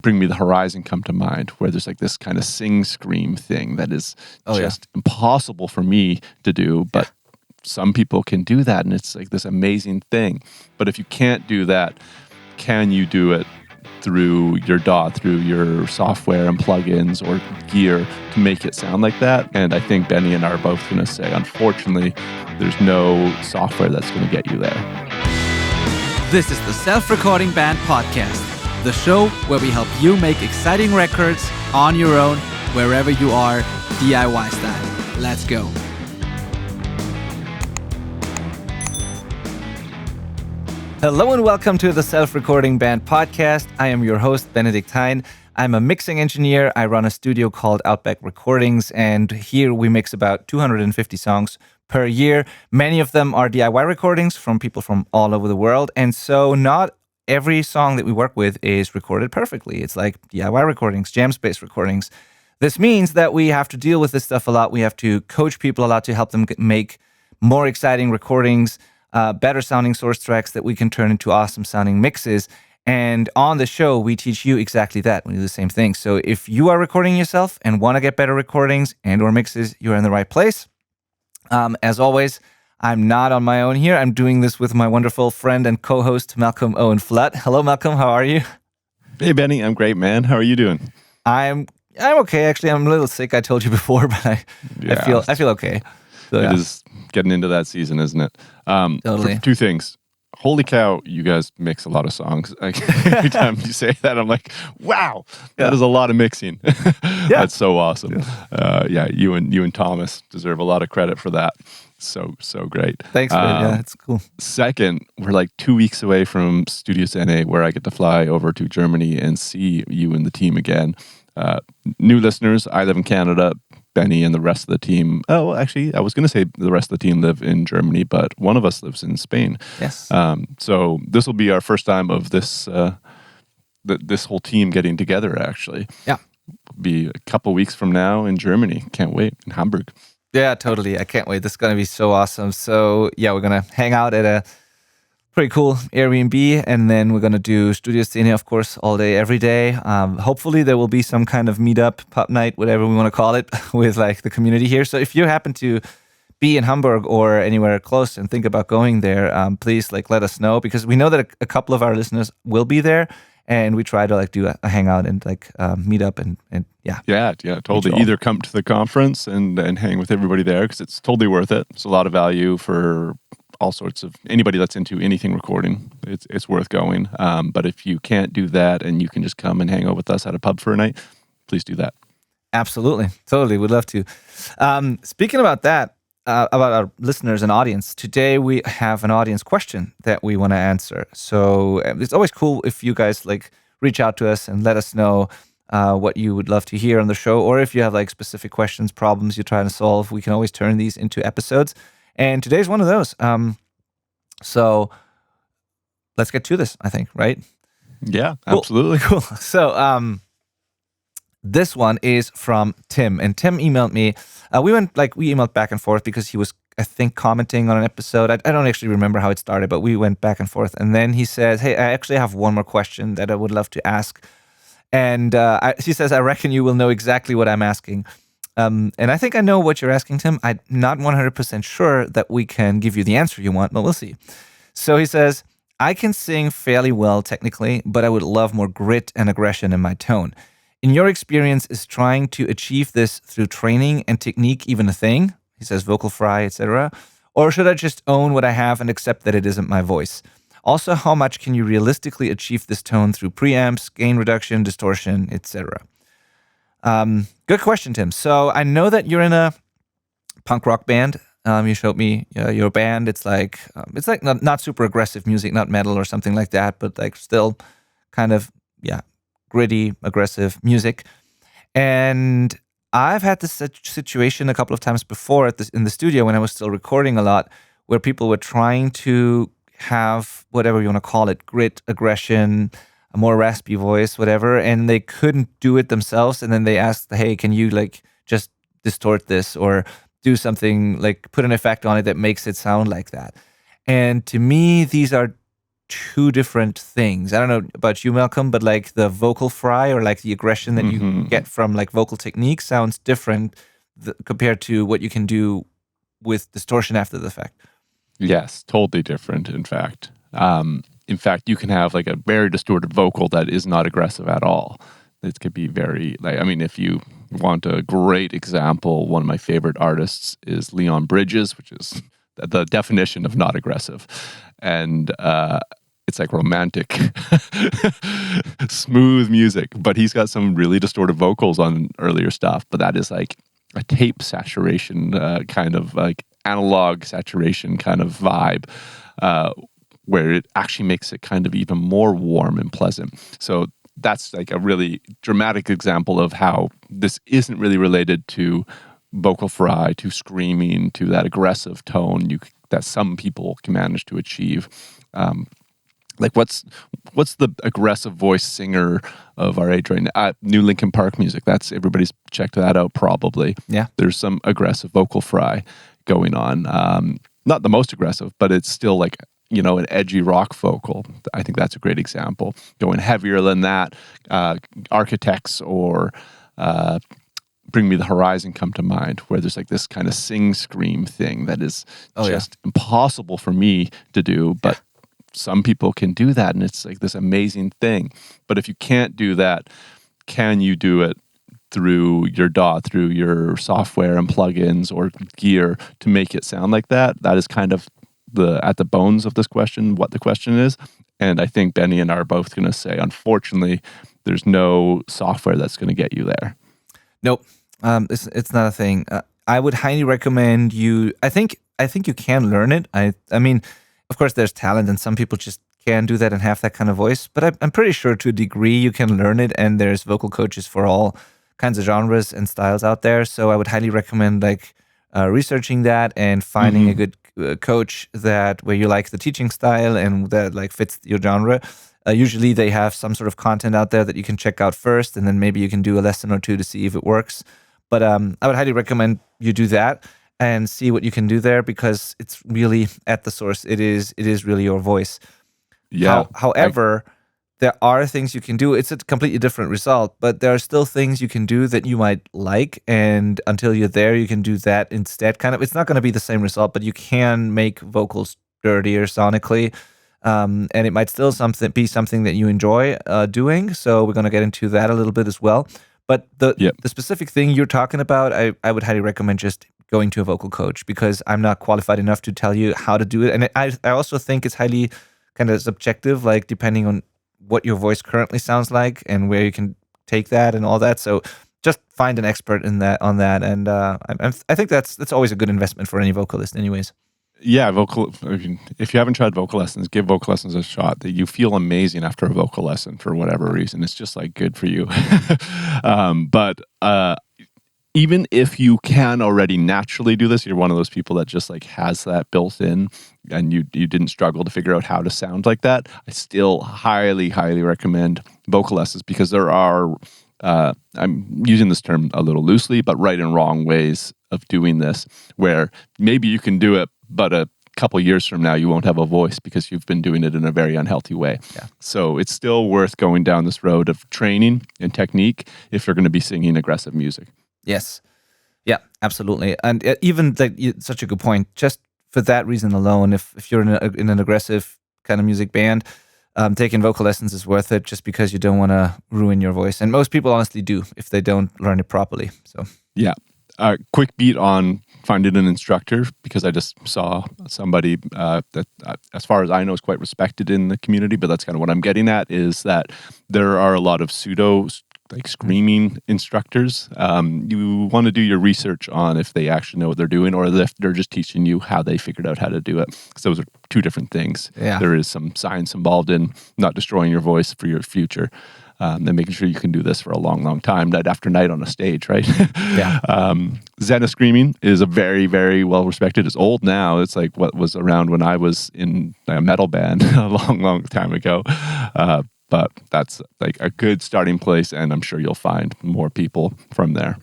Bring Me the Horizon come to mind, where there's like this kind of sing scream thing that is impossible for me to do, but some people can do that, and it's like this amazing thing. But if you can't do that, can you do it through your DAW, through your software and plugins or gear to make it sound like that? And I think Benny and I are both going to say, unfortunately, there's no software that's going to get you there. This is the Self-Recording Band Podcast, the show where we help you make exciting records on your own, wherever you are, DIY style. Let's go. Hello and welcome to the Self-Recording Band Podcast. I am your host, Benedict Hein. I'm a mixing engineer. I run a studio called Outback Recordings, and here we mix about 250 songs per year. Many of them are DIY recordings from people from all over the world, and so not every song that we work with is recorded perfectly. It's like DIY recordings, jam space recordings. This means that we have to deal with this stuff a lot. We have to coach people a lot to help them make more exciting recordings, better sounding source tracks that we can turn into awesome sounding mixes. And on the show, we teach you exactly that. We do the same thing. So if you are recording yourself and want to get better recordings and or mixes, you're in the right place. As always, I'm not on my own here. I'm doing this with my wonderful friend and co-host, Malcolm Owen-Flood. Hello, Malcolm. How are you? Hey, Benny. I'm great, man. How are you doing? I'm okay. Actually, I'm a little sick. I told you before, but I feel okay. So, It is getting into that season, isn't it? Totally. Two things. Holy cow, you guys mix a lot of songs. Every time you say that, I'm like, wow, that is a lot of mixing. That's so awesome. You and Thomas deserve a lot of credit for that. So great. Thanks, man. Yeah, it's cool. Second, we're like 2 weeks away from Studios NA, where I get to fly over to Germany and see you and the team again. New listeners, I live in Canada. Benny and the rest of the team. Oh, well, actually, I was going to say the rest of the team live in Germany, but one of us lives in Spain. Yes. So this will be our first time of this this whole team getting together. Actually, be a couple weeks from now in Germany. Can't wait, in Hamburg. Yeah, totally. I can't wait. This is going to be so awesome. So yeah, we're going to hang out at a pretty cool Airbnb, and then we're going to do Studio Szene, of course, all day, every day. Hopefully there will be some kind of meetup, pub night, whatever we want to call it, with like the community here. So if you happen to be in Hamburg or anywhere close and think about going there, please let us know, because we know that a couple of our listeners will be there, and we try to do a hangout and meet up and totally. Either come to the conference and hang with everybody there, because it's totally worth it. It's a lot of value for all sorts of anybody that's into anything recording. It's worth going. But if you can't do that and you can just come and hang out with us at a pub for a night, please do that. Absolutely. Totally. We'd love to. Speaking about that, about our listeners and audience, today we have an audience question that we want to answer. So it's always cool if you guys reach out to us and let us know what you would love to hear on the show, or if you have specific questions, problems you're trying to solve, we can always turn these into episodes. And today's one of those. So let's get to this, I think, right? Yeah, cool. Absolutely. Cool. So this one is from Tim. And Tim emailed me. We emailed back and forth because he was, I think, commenting on an episode. I don't actually remember how it started, but we went back and forth. And then he says, hey, I actually have one more question that I would love to ask. And he says, I reckon you will know exactly what I'm asking. And I think I know what you're asking, Tim. I'm not 100% sure that we can give you the answer you want, but we'll see. So he says, I can sing fairly well technically, but I would love more grit and aggression in my tone. In your experience, is trying to achieve this through training and technique even a thing? He says vocal fry, etc. Or should I just own what I have and accept that it isn't my voice? Also, how much can you realistically achieve this tone through preamps, gain reduction, distortion, etc.? Good question, Tim. So I know that you're in a punk rock band. You showed me your band. It's not super aggressive music, not metal or something like that, but still kind of gritty, aggressive music. And I've had this situation a couple of times before in the studio when I was still recording a lot, where people were trying to have whatever you want to call it, grit, aggression, a more raspy voice, whatever, and they couldn't do it themselves. And then they asked, hey, can you just distort this or do something, put an effect on it that makes it sound like that? And to me, these are two different things. I don't know about you, Malcolm, but like the vocal fry or like the aggression that you get from like vocal technique sounds different compared to what you can do with distortion after the fact. Yes, totally different, in fact. In fact, you can have like a very distorted vocal that is not aggressive at all. It could be very, like, I mean, if you want a great example, one of my favorite artists is Leon Bridges, which is the definition of not aggressive. And it's like romantic, smooth music, but he's got some really distorted vocals on earlier stuff. But that is like a tape saturation kind of like analog saturation kind of vibe, where it actually makes it kind of even more warm and pleasant. So that's like a really dramatic example of how this isn't really related to vocal fry, to screaming, to that aggressive tone that some people can manage to achieve. Like what's the aggressive voice singer of our age right now? New Linkin Park music. That's everybody's checked that out probably. Yeah, there's some aggressive vocal fry going on. Not the most aggressive, but it's still like, you know, an edgy rock vocal. I think that's a great example. Going heavier than that, Architects or Bring Me the Horizon come to mind, where there's like this kind of sing scream thing that is impossible for me to do, but some people can do that, and it's like this amazing thing. But if you can't do that, can you do it through your DAW, through your software and plugins or gear to make it sound like that? That is kind of at the bones of this question, what the question is. And I think Benny and I are both going to say, unfortunately, there's no software that's going to get you there. Nope. It's not a thing. I would highly recommend you. I think you can learn it. I mean, of course, there's talent, and some people just can do that and have that kind of voice. But I'm pretty sure to a degree you can learn it, and there's vocal coaches for all kinds of genres and styles out there. So I would highly recommend like researching that and finding a good coach where you like the teaching style and that like fits your genre. Usually they have some sort of content out there that you can check out first, and then maybe you can do a lesson or two to see if it works. But I would highly recommend you do that and see what you can do there, because it's really at the source. It is really your voice. Yeah. However, there are things you can do. It's a completely different result, but there are still things you can do that you might like. And until you're there, you can do that instead. Kind of, it's not going to be the same result, but you can make vocals dirtier sonically. And it might still be something that you enjoy doing. So we're going to get into that a little bit as well. But the specific thing you're talking about, I would highly recommend just going to a vocal coach, because I'm not qualified enough to tell you how to do it. And I also think it's highly kind of subjective, like depending on what your voice currently sounds like and where you can take that and all that. So just find an expert on that. And I think that's always a good investment for any vocalist anyways. Yeah, if you haven't tried vocal lessons, give vocal lessons a shot. That you feel amazing after a vocal lesson for whatever reason. It's just like good for you. But even if you can already naturally do this, you're one of those people that just like has that built in, and you didn't struggle to figure out how to sound like that, I still highly, highly recommend vocal lessons, because there are, I'm using this term a little loosely, but right and wrong ways of doing this, where maybe you can do it, but a couple years from now you won't have a voice because you've been doing it in a very unhealthy way. Yeah. So it's still worth going down this road of training and technique if you're going to be singing aggressive music. Yes. Yeah, absolutely. And even such a good point. Just for that reason alone, if you're in an aggressive kind of music band, taking vocal lessons is worth it, just because you don't want to ruin your voice. And most people honestly do if they don't learn it properly. So yeah. Quick beat on finding an instructor, because I just saw somebody that, as far as I know, is quite respected in the community, but that's kind of what I'm getting at, is that there are a lot of pseudo like screaming instructors. You want to do your research on if they actually know what they're doing, or if they're just teaching you how they figured out how to do it, because those are two different things. Yeah. There is some science involved in not destroying your voice for your future. And making sure you can do this for a long, long time, night after night on a stage, right? Yeah. Zenna screaming is a very, very well respected. It's old now. It's like what was around when I was in a metal band a long, long time ago. But that's like a good starting place, and I'm sure you'll find more people from there.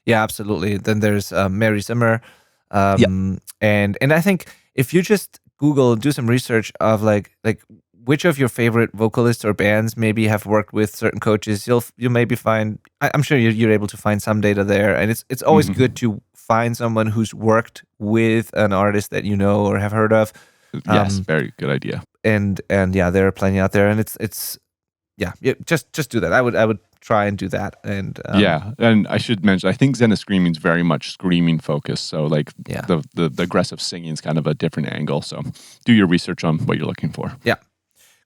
Yeah, absolutely. Then there's Mary Zimmer, and I think if you just Google, do some research of like which of your favorite vocalists or bands maybe have worked with certain coaches, you'll maybe find. I'm sure you're able to find some data there, and it's always good to find someone who's worked with an artist that you know or have heard of. Yes, very good idea. And yeah, there are plenty out there, and it's just do that. I would try and do that. And and I should mention, I think Zen is Screaming is very much screaming focused. So like the aggressive singing is kind of a different angle. So do your research on what you're looking for. Yeah.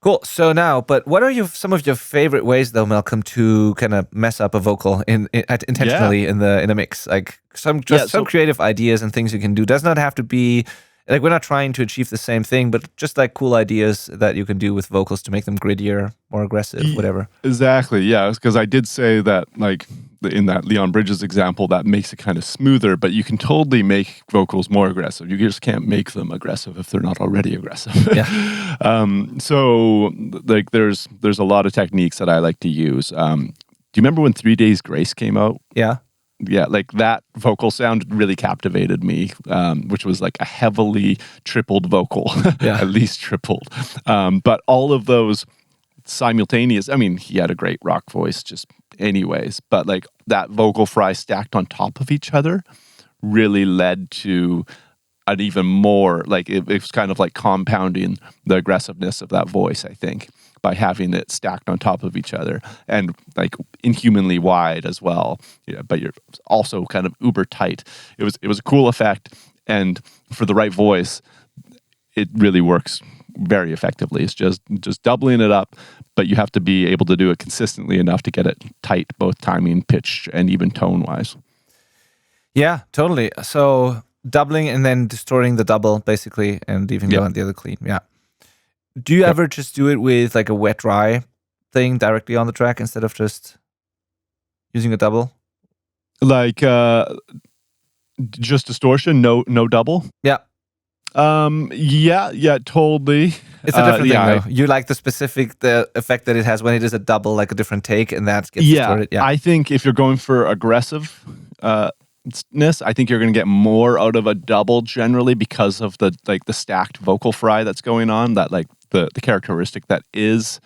Cool. So now, but what are some of your favorite ways, though, Malcolm, to kind of mess up a vocal intentionally in the mix? Like some creative ideas and things you can do. Does not have to be like we're not trying to achieve the same thing, but just like cool ideas that you can do with vocals to make them grittier, more aggressive, whatever. Exactly. Yeah, because I did say that like in that Leon Bridges example, that makes it kind of smoother, but you can totally make vocals more aggressive. You just can't make them aggressive if they're not already aggressive. So like there's a lot of techniques that I like to use. Do you remember when 3 Days Grace came out? Yeah, like that vocal sound really captivated me, which was like a heavily tripled vocal, at least tripled. But all of those simultaneous, I mean, he had a great rock voice just anyways, but like that vocal fry stacked on top of each other really led to an even more, like it was kind of like compounding the aggressiveness of that voice, I think, by having it stacked on top of each other and like inhumanly wide as well. Yeah, but you're also kind of uber tight. It was a cool effect, and for the right voice, it really works very effectively. It's just doubling it up, but you have to be able to do it consistently enough to get it tight, both timing, pitch, and even tone wise. Yeah, totally. So doubling and then distorting the double basically, and even going the other clean. Yeah. Do you ever just do it with like a wet dry thing directly on the track instead of just using a double? Like just distortion, no double? Yeah. Yeah, totally. It's a different thing though. You like the effect that it has when it is a double, like a different take, and that gets distorted. Yeah. I think if you're going for aggressiveness, I think you're going to get more out of a double generally because of the stacked vocal fry that's going on. That like the characteristic that is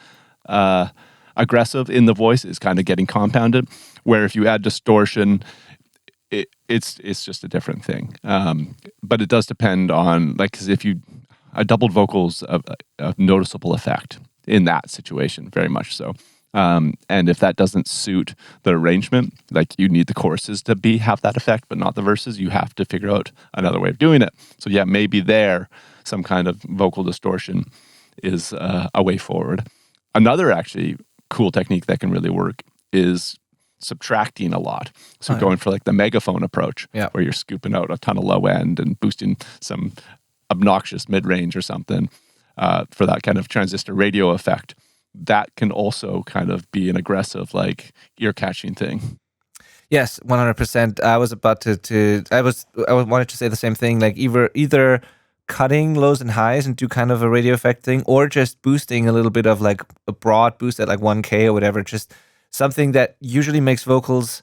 aggressive in the voice is kind of getting compounded. Where if you add distortion, it's just a different thing. But it does depend on like, because if a doubled vocal's a noticeable effect in that situation, very much so. And if that doesn't suit the arrangement, like you need the choruses to have that effect, but not the verses, you have to figure out another way of doing it. So yeah, maybe some kind of vocal distortion is a way forward. Another actually cool technique that can really work is subtracting a lot. So going for like the megaphone approach, where you're scooping out a ton of low end and boosting some obnoxious mid-range or something for that kind of transistor radio effect. That can also kind of be an aggressive, like ear-catching thing. Yes, 100%. I was about I wanted to say the same thing. Like either cutting lows and highs and do kind of a radio effect thing, or just boosting a little bit of like a broad boost at like 1K or whatever. Just something that usually makes vocals.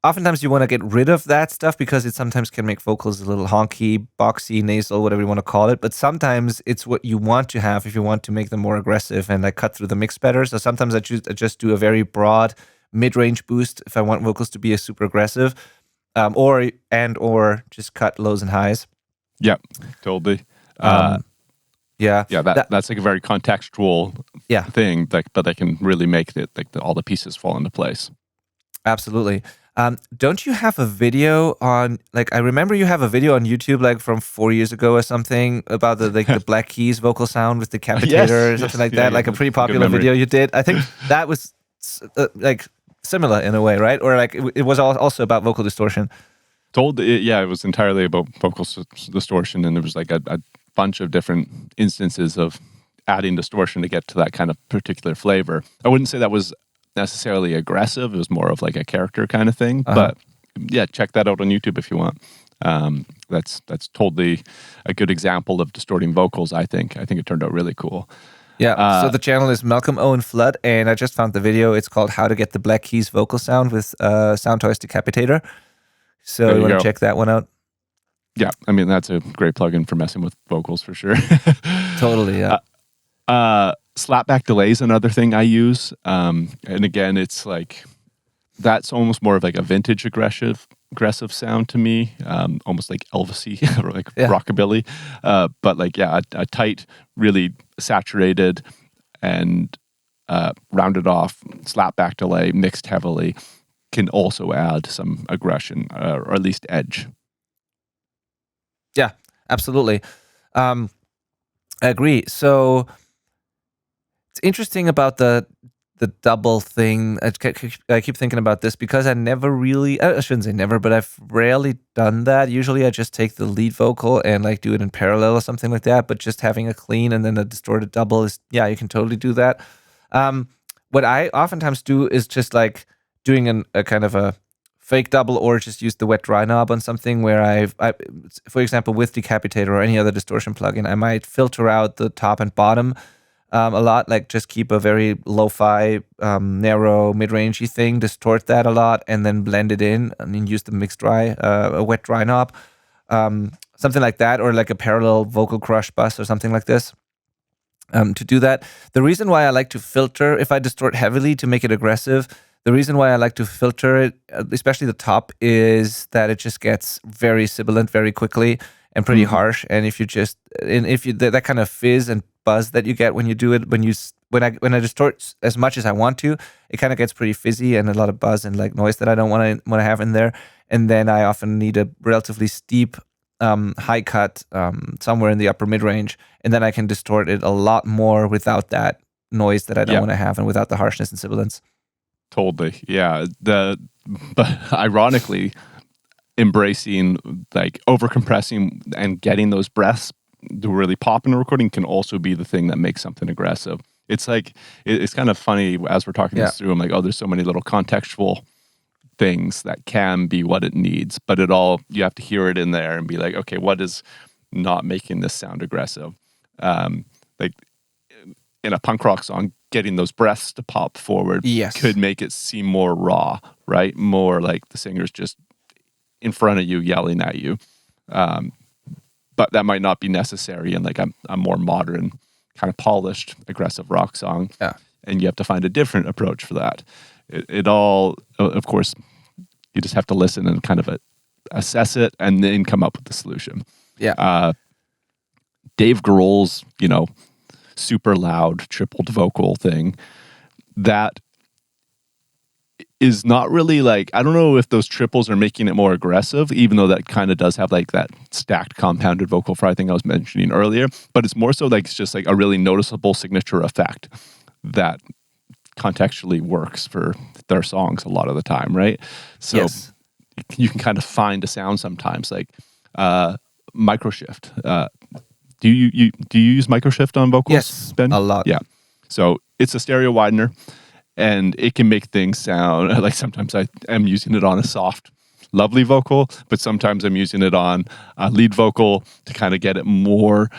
Oftentimes you want to get rid of that stuff because it sometimes can make vocals a little honky, boxy, nasal, whatever you want to call it. But sometimes it's what you want to have if you want to make them more aggressive and like cut through the mix better. So sometimes I just do a very broad mid-range boost if I want vocals to be a super aggressive, or just cut lows and highs. Yeah, totally. That's like a very contextual thing, but they can really make it like all the pieces fall into place. Absolutely. Don't you have a video on, like, I remember you have a video on YouTube, like from 4 years ago or something, about the Black Keys vocal sound with the capitator or something like that, like a pretty popular video you did. I think that was like similar in a way, right? Or like it was also about vocal distortion. It was entirely about vocal distortion, and there was like a bunch of different instances of adding distortion to get to that kind of particular flavor. I wouldn't say that was necessarily aggressive. It was more of like a character kind of thing. But yeah, check that out on YouTube if you want. That's totally a good example of distorting vocals. I think it turned out really cool. Yeah. So the channel is Malcolm Owen-Flood, and I just found the video. It's called "How to Get the Black Keys Vocal Sound with Soundtoys Decapitator." So you want to check that one out. Yeah, I mean that's a great plugin for messing with vocals for sure. Totally. Yeah. Slapback delay is another thing I use. And again, it's like that's almost more of like a vintage aggressive sound to me, almost like Elvis-y or like rockabilly. But like, a tight, really saturated and rounded off slapback delay mixed heavily can also add some aggression or at least edge. Yeah, absolutely. I agree. So it's interesting about the double thing. I keep thinking about this because I never really, I shouldn't say never, but I've rarely done that. Usually I just take the lead vocal and like do it in parallel or something like that, but just having a clean and then a distorted double is, you can totally do that. What I oftentimes do is just like doing a kind of a fake double or just use the wet dry knob on something where I, for example, with Decapitator or any other distortion plugin, I might filter out the top and bottom a lot, like just keep a very lo-fi, narrow, mid-rangey thing, distort that a lot, and then blend it in, and then use the mix dry, a wet dry knob, something like that, or like a parallel vocal crush bus or something like this. To do that, the reason why I like to filter, if I distort heavily to make it aggressive, the reason why I like to filter it, especially the top, is that it just gets very sibilant very quickly and pretty harsh. And if you that kind of fizz and buzz that you get when you do it, when I distort as much as I want to, it kind of gets pretty fizzy and a lot of buzz and like noise that I don't want to have in there. And then I often need a relatively steep high cut somewhere in the upper mid range, and then I can distort it a lot more without that noise that I don't want to have and without the harshness and sibilance. Totally, yeah. But ironically, embracing like over compressing and getting those breaths to really pop in a recording can also be the thing that makes something aggressive. It's like it's kind of funny as we're talking this through. I'm like, oh, there's so many little contextual things that can be what it needs, but you have to hear it in there and be like, okay, what is not making this sound aggressive? Like in a punk rock song, getting those breaths to pop forward could make it seem more raw, right? More like the singer's just in front of you yelling at you. But that might not be necessary in like a more modern, kind of polished, aggressive rock song. Yeah. And you have to find a different approach for that. It all, of course, you just have to listen and kind of assess it and then come up with the solution. Yeah. Dave Grohl's, super loud tripled vocal thing, that is not really like, I don't know if those triples are making it more aggressive, even though that kind of does have like that stacked compounded vocal fry thing I was mentioning earlier, but it's more so like it's just like a really noticeable signature effect that contextually works for their songs a lot of the time, right? So you can kind of find a sound sometimes, like microshift. Do you use microshift on vocals? Yes, Ben? a lot. Yeah. So it's a stereo widener, and it can make things sound like sometimes I am using it on a soft, lovely vocal, but sometimes I'm using it on a lead vocal to kind of get it more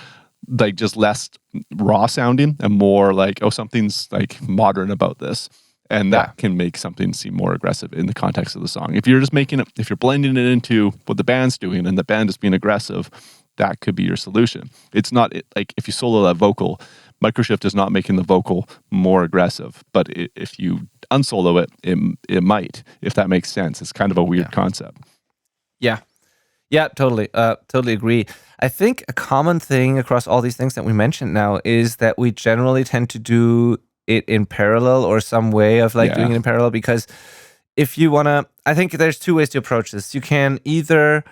like just less raw sounding and more like, oh, something's like modern about this. And that can make something seem more aggressive in the context of the song. If you're just if you're blending it into what the band's doing and the band is being aggressive, that could be your solution. It's not like if you solo that vocal, microshift is not making the vocal more aggressive, but if you unsolo it might, if that makes sense. It's kind of a weird concept. Yeah, totally. Totally agree. I think a common thing across all these things that we mentioned now is that we generally tend to do it in parallel or some way of like doing it in parallel, because if you want to, I think there's two ways to approach this. You can either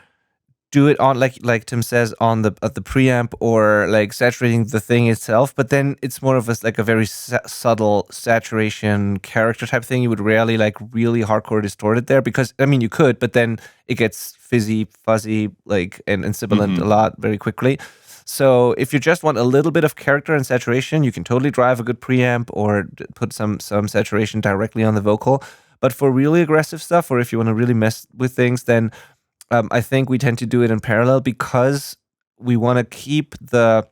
do it on like Tim says on the preamp or like saturating the thing itself, but then it's more of a very subtle saturation character type thing. You would rarely like really hardcore distort it there, because I mean you could, but then it gets fizzy, fuzzy, like and sibilant a lot very quickly. So if you just want a little bit of character and saturation, you can totally drive a good preamp or put some saturation directly on the vocal. But for really aggressive stuff, or if you want to really mess with things, then I think we tend to do it in parallel because we want to keep I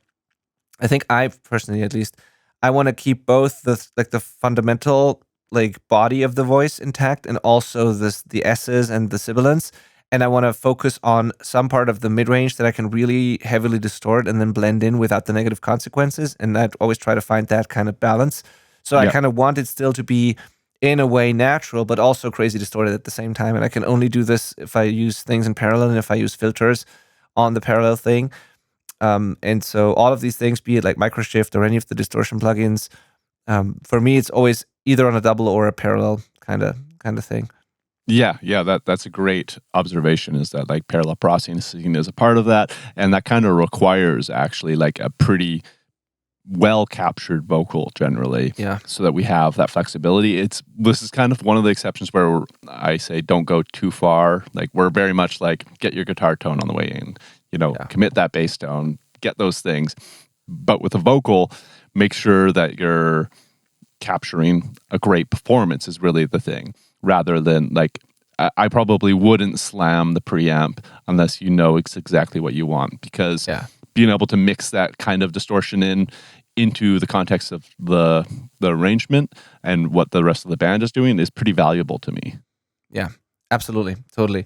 think I personally, at least, I want to keep both the fundamental like body of the voice intact and also the S's and the sibilants. and I want to focus on some part of the mid-range that I can really heavily distort and then blend in without the negative consequences. And I always try to find that kind of balance. So I kind of want it still to be, in a way, natural, but also crazy distorted at the same time. And I can only do this if I use things in parallel and if I use filters on the parallel thing. And so all of these things, be it like Microshift or any of the distortion plugins, for me, it's always either on a double or a parallel kind of thing. Yeah, that's a great observation, is that like parallel processing is a part of that, and that kind of requires actually like a pretty well captured vocal generally, so that we have that flexibility. This is kind of one of the exceptions where I say don't go too far. Like, we're very much like, get your guitar tone on the way in, commit that bass tone, get those things. But with a vocal, make sure that you're capturing a great performance is really the thing, rather than like, I probably wouldn't slam the preamp unless you know it's exactly what you want, because being able to mix that kind of distortion into the context of the arrangement and what the rest of the band is doing is pretty valuable to me. Yeah, absolutely. Totally.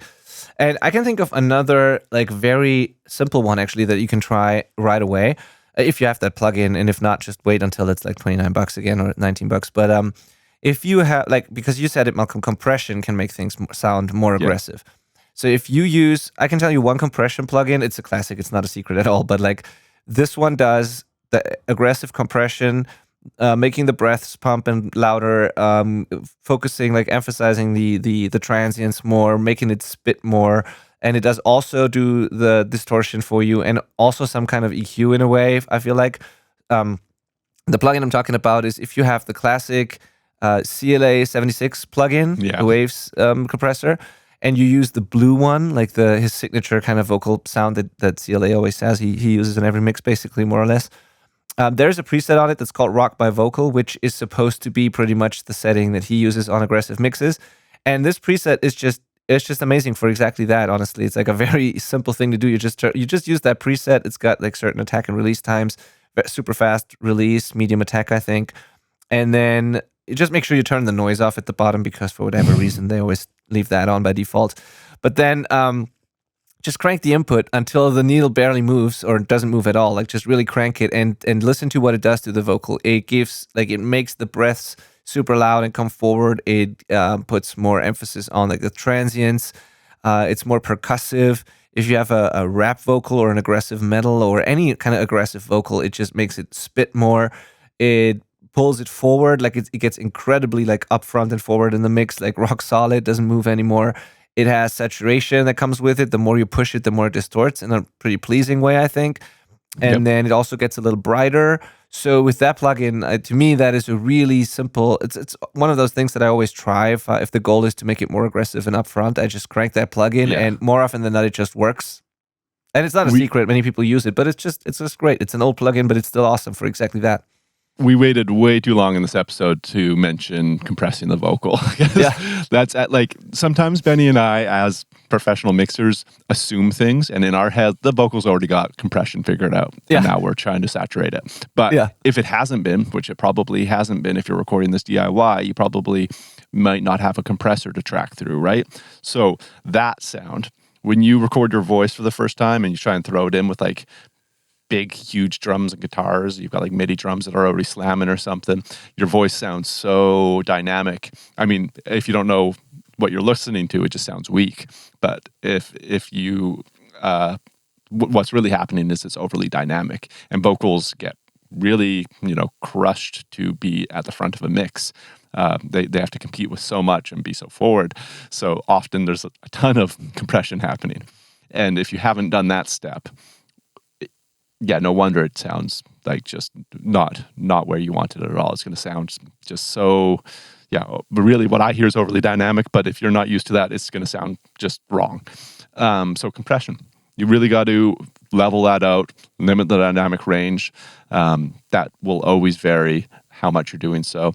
And I can think of another like very simple one actually that you can try right away if you have that plugin, and if not, just wait until it's like $29 again or $19. But if you have, like, because you said it, Malcolm, compression can make things sound more aggressive. So if you use, I can tell you one compression plugin. It's a classic. It's not a secret at all. But like, this one does the aggressive compression, making the breaths pump and louder, focusing, like emphasizing the transients more, making it spit more. And it does also do the distortion for you, and also some kind of EQ in a way, I feel like. The plugin I'm talking about is if you have the classic CLA 76 plugin, the Waves compressor, and you use the blue one, like his signature kind of vocal sound that CLA always has. He uses in every mix, basically, more or less. There's a preset on it that's called Rock by Vocal, which is supposed to be pretty much the setting that he uses on aggressive mixes. And this preset is just amazing for exactly that. Honestly, it's like a very simple thing to do. You just use that preset. It's got like certain attack and release times, super fast release, medium attack, I think, and then just make sure you turn the noise off at the bottom, because for whatever reason they always leave that on by default. But then just crank the input until the needle barely moves or doesn't move at all. Like, just really crank it and listen to what it does to the vocal. It gives, like, it makes the breaths super loud and come forward. It puts more emphasis on like the transients. It's more percussive. If you have a rap vocal or an aggressive metal or any kind of aggressive vocal, it just makes it spit more. It pulls it forward, like it gets incredibly like upfront and forward in the mix, like rock solid, doesn't move anymore. It has saturation that comes with it. The more you push it, the more it distorts in a pretty pleasing way, I think. And then it also gets a little brighter. So with that plugin, to me, that is a really simple. It's one of those things that I always try. If the goal is to make it more aggressive and upfront, I just crank that plugin, and more often than not, it just works. And it's not a secret; many people use it, but it's just great. It's an old plugin, but it's still awesome for exactly that. We waited way too long in this episode to mention compressing the vocal. That's like, sometimes Benny and I, as professional mixers, assume things, and in our head, the vocal's already got compression figured out. And now we're trying to saturate it. But if it hasn't been, which it probably hasn't been, if you're recording this DIY, you probably might not have a compressor to track through, right? So that sound, when you record your voice for the first time and you try and throw it in with like big, huge drums and guitars, you've got like MIDI drums that are already slamming or something, your voice sounds so dynamic. I mean, if you don't know what you're listening to, it just sounds weak. But if you, what's really happening is it's overly dynamic, and vocals get really, crushed to be at the front of a mix. They have to compete with so much and be so forward. So often there's a ton of compression happening. And if you haven't done that step, no wonder it sounds like just not where you want it at all. It's going to sound just so, but really what I hear is overly dynamic, but if you're not used to that, it's going to sound just wrong. So compression, you really got to level that out, limit the dynamic range. That will always vary how much you're doing. So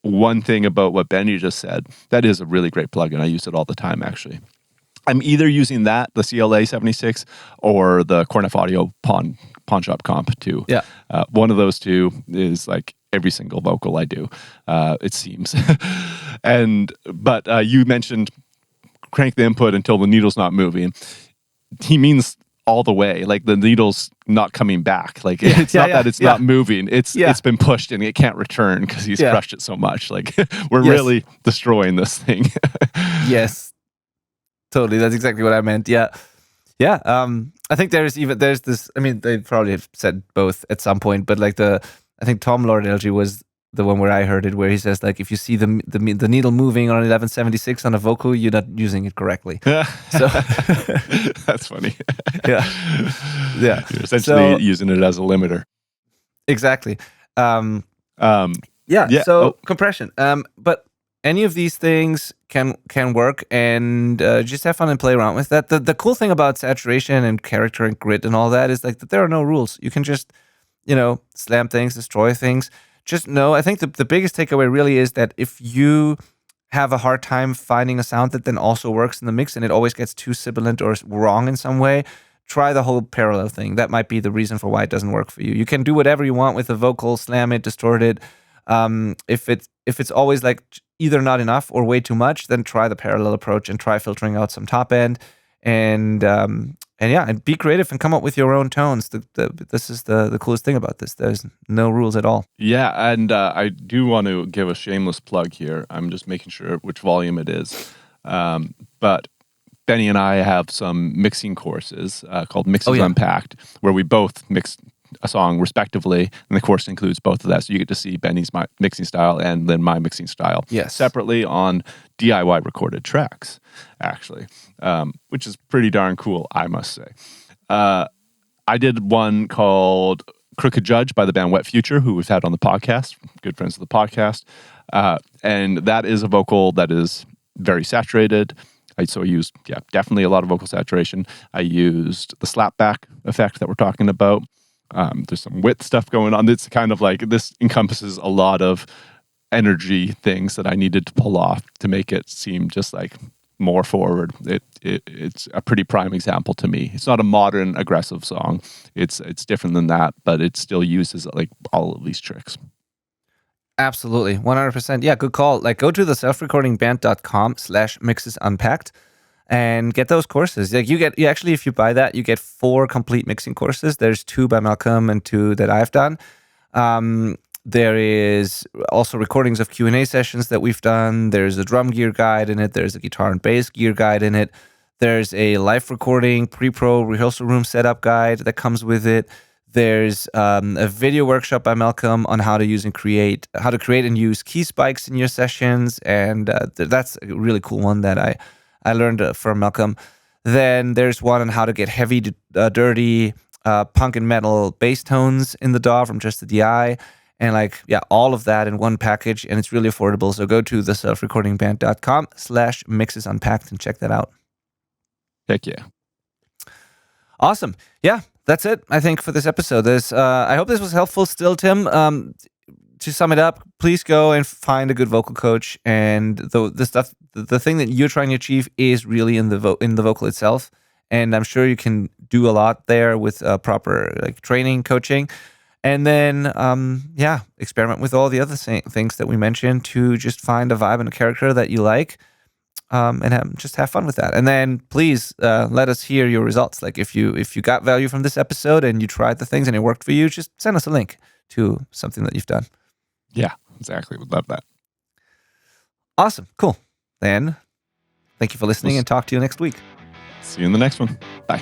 one thing about what Benny just said, that is a really great plugin. I use it all the time, actually. I'm either using that, the CLA 76, or the Cornef Audio Pawn Shop Comp 2. One of those two is like every single vocal I do, it seems. But you mentioned crank the input until the needle's not moving. He means all the way, like the needle's not coming back. Like it's not that it's not moving. It's been pushed and it can't return because he's crushed it so much. Like we're really destroying this thing. Yes, totally. That's exactly what I meant. Yeah. I think there's this. I mean, they probably have said both at some point, but like I think Tom Lord LG was the one where I heard it, where he says like, if you see the needle moving on 1176 on a vocal, you're not using it correctly. So that's funny. Yeah. You're essentially using it as a limiter. Exactly. So compression. But any of these things can work, and just have fun and play around with that. The cool thing about saturation and character and grit and all that is like that there are no rules. You can just, slam things, destroy things. Just know, I think the biggest takeaway really is that if you have a hard time finding a sound that then also works in the mix and it always gets too sibilant or wrong in some way, try the whole parallel thing. That might be the reason for why it doesn't work for you. You can do whatever you want with the vocal, slam it, distort it. If it's always like either not enough or way too much, then try the parallel approach and try filtering out some top end, and be creative and come up with your own tones. This is the coolest thing about this. There's no rules at all. Yeah, and I do want to give a shameless plug here. I'm just making sure which volume it is. But Benny and I have some mixing courses called Mixes Unpacked, where we both mix a song respectively, and the course includes both of that. So you get to see Benny's mixing style and then my mixing style separately on DIY recorded tracks, actually, which is pretty darn cool, I must say. I did one called Crooked Judge by the band Wet Future, who we've had on the podcast, good friends of the podcast. And that is a vocal that is very saturated. I used, definitely a lot of vocal saturation. I used the slapback effect that we're talking about. There's some width stuff going on. It's kind of like, this encompasses a lot of energy things that I needed to pull off to make it seem just like more forward. It's a pretty prime example to me. It's not a modern aggressive song. It's different than that, but it still uses like all of these tricks. Absolutely. 100%. Yeah, good call. Like, go to the selfrecordingband.com/mixesunpacked and get those courses. Like, you actually, if you buy that, you get 4 complete mixing courses. There's 2 by Malcolm and 2 that I've done. There is also recordings of Q&A sessions that we've done. There's a drum gear guide in it. There's a guitar and bass gear guide in it. There's a live recording pre-pro rehearsal room setup guide that comes with it. There's a video workshop by Malcolm on how to create and use key spikes in your sessions, and that's a really cool one that I learned from Malcolm. Then there's one on how to get heavy, dirty punk and metal bass tones in the DAW from just the DI, and all of that in one package, and it's really affordable. So go to the selfrecordingband.com/mixesunpacked and check that out. Heck yeah. Awesome. Yeah. That's it, I think, for this episode. I hope this was helpful still, Tim. To sum it up, please go and find a good vocal coach. And the thing that you're trying to achieve is really in the vocal itself. And I'm sure you can do a lot there with proper training, coaching. And then, experiment with all the other things that we mentioned to just find a vibe and a character that you like. And just have fun with that. And then please let us hear your results. Like if you got value from this episode and you tried the things and it worked for you, just send us a link to something that you've done. Yeah, exactly. Would love that. Awesome. Cool. Then thank you for listening and talk to you next week. See you in the next one. Bye.